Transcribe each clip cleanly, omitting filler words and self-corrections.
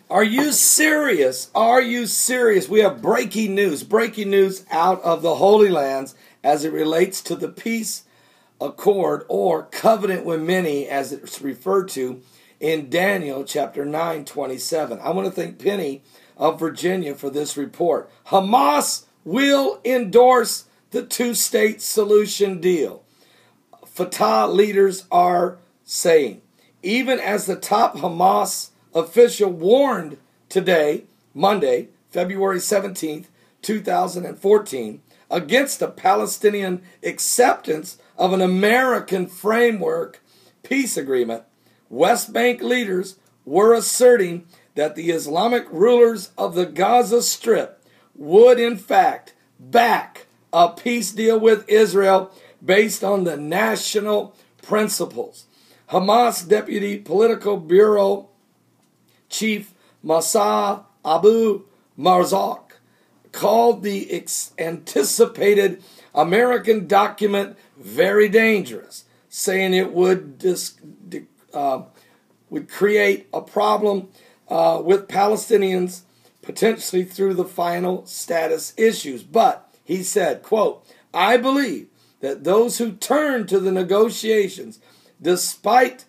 Are you serious? Are you serious? We have breaking news out of the Holy Lands as it relates to the peace accord or covenant with many as it's referred to in Daniel chapter 9:27. I want to thank Penny of Virginia for this report. Hamas will endorse the two-state solution deal. Fatah leaders are saying, even as the top Hamas official warned today, Monday, February 17th, 2014, against the Palestinian acceptance of an American framework peace agreement, West Bank leaders were asserting that the Islamic rulers of the Gaza Strip would in fact back a peace deal with Israel based on the national principles. Hamas Deputy Political Bureau Chief Massa Abu Marzouq called the anticipated American document very dangerous, saying it would create a problem with Palestinians potentially through the final status issues. But he said, quote, I believe that those who turn to the negotiations, despite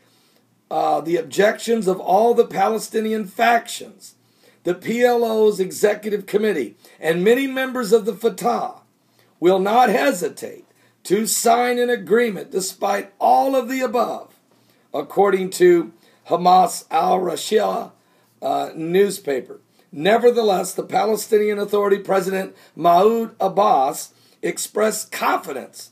the objections of all the Palestinian factions, the PLO's executive committee, and many members of the Fatah, will not hesitate to sign an agreement despite all of the above, according to Hamas al-Rashia newspaper. Nevertheless, the Palestinian Authority President Mahmoud Abbas expressed confidence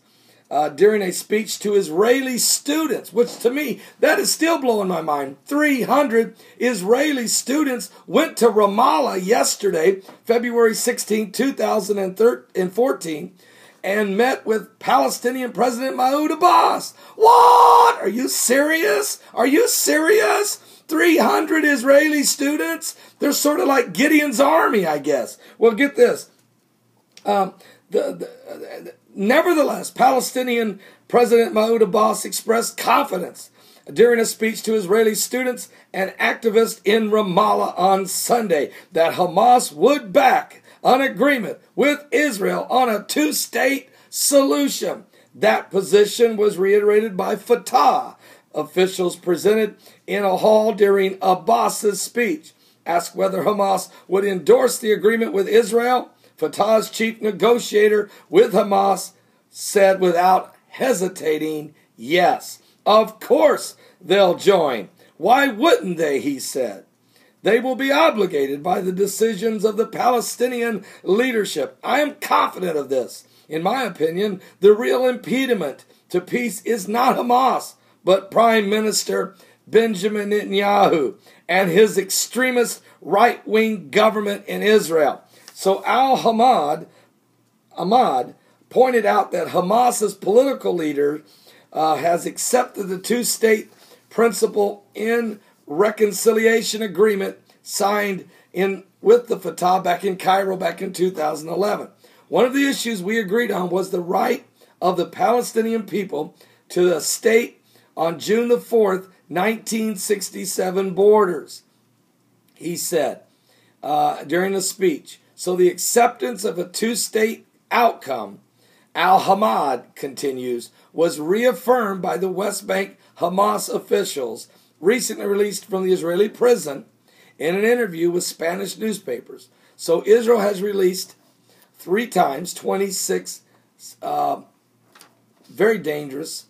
during a speech to Israeli students, which to me, that is still blowing my mind. 300 Israeli students went to Ramallah yesterday, February 16, 2014, and met with Palestinian President Mahmoud Abbas. What? Are you serious? Are you serious? 300 Israeli students? They're sort of like Gideon's army, I guess. Well, get this. Nevertheless, Palestinian President Mahmoud Abbas expressed confidence during a speech to Israeli students and activists in Ramallah on Sunday that Hamas would back an agreement with Israel on a two-state solution. That position was reiterated by Fatah officials presented in a hall during Abbas's speech. Asked whether Hamas would endorse the agreement with Israel, Fatah's chief negotiator with Hamas said without hesitating, yes, of course they'll join. Why wouldn't they, he said. They will be obligated by the decisions of the Palestinian leadership. I am confident of this. In my opinion, the real impediment to peace is not Hamas, but Prime Minister Benjamin Netanyahu and his extremist right-wing government in Israel. So Ahmad pointed out that Hamas's political leader has accepted the two-state principle in reconciliation agreement signed with the Fatah back in Cairo back in 2011. One of the issues we agreed on was the right of the Palestinian people to the state on June the 4th, 1967 borders, he said during the speech. So the acceptance of a two-state outcome, Al-Hamad continues, was reaffirmed by the West Bank Hamas officials recently released from the Israeli prison in an interview with Spanish newspapers. So Israel has released 3 times 26 very dangerous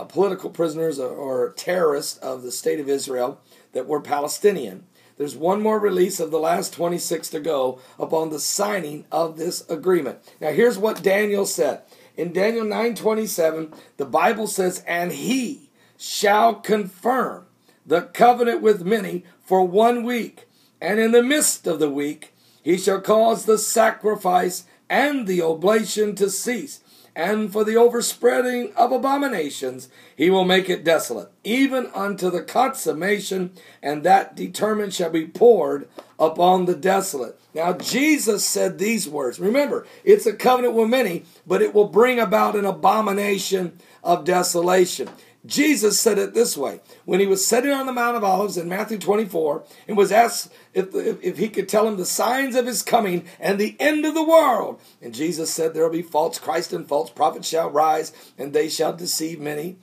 political prisoners or terrorists of the state of Israel that were Palestinian. There's one more release of the last 26 to go upon the signing of this agreement. Now here's what Daniel said. In Daniel 9:27, the Bible says, and he shall confirm the covenant with many for 1 week, and in the midst of the week he shall cause the sacrifice and the oblation to cease, and for the overspreading of abominations he will make it desolate, even unto the consummation, and that determined shall be poured upon the desolate. Now Jesus said these words. Remember, it's a covenant with many, but it will bring about an abomination of desolation. Jesus said it this way. When he was sitting on the Mount of Olives in Matthew 24 and was asked if he could tell him the signs of his coming and the end of the world. And Jesus said, there will be false Christ and false prophets shall rise, and they shall deceive many.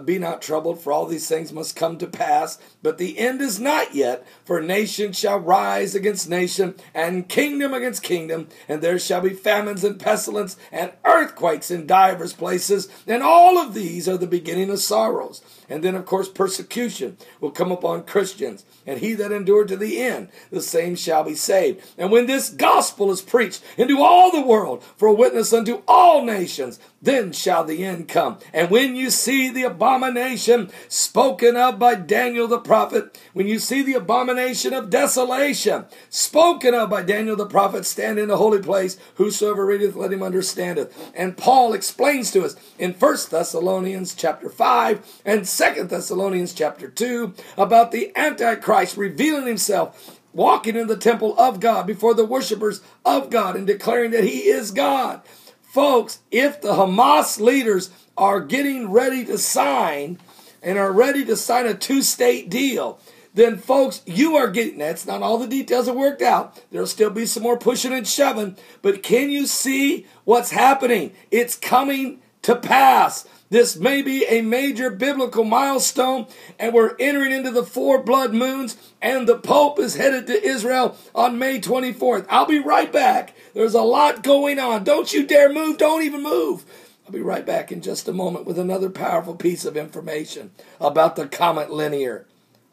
Be not troubled, for all these things must come to pass. But the end is not yet, for nation shall rise against nation, and kingdom against kingdom, and there shall be famines and pestilence, and earthquakes in divers places, and all of these are the beginning of sorrows. And then, of course, persecution will come upon Christians, and he that endured to the end, the same shall be saved. And when this gospel is preached into all the world for a witness unto all nations, then shall the end come. And when you see the abomination spoken of by Daniel the prophet, when you see the abomination of desolation spoken of by Daniel the prophet, stand in the holy place, whosoever readeth, let him understand it. And Paul explains to us in 1 Thessalonians chapter 5 and 2 Thessalonians chapter 2 about the Antichrist revealing himself, walking in the temple of God before the worshipers of God and declaring that he is God. Folks, if the Hamas leaders are getting ready to sign and are ready to sign a two-state deal, then folks, you are getting, that's not all the details are worked out. There'll still be some more pushing and shoving, but can you see what's happening? It's coming to pass. This may be a major biblical milestone, and we're entering into the 4 blood moons, and the Pope is headed to Israel on May 24th. I'll be right back. There's a lot going on. Don't you dare move. Don't even move. I'll be right back in just a moment with another powerful piece of information about the comet linear.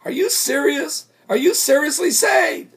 Are you serious? Are you seriously saved?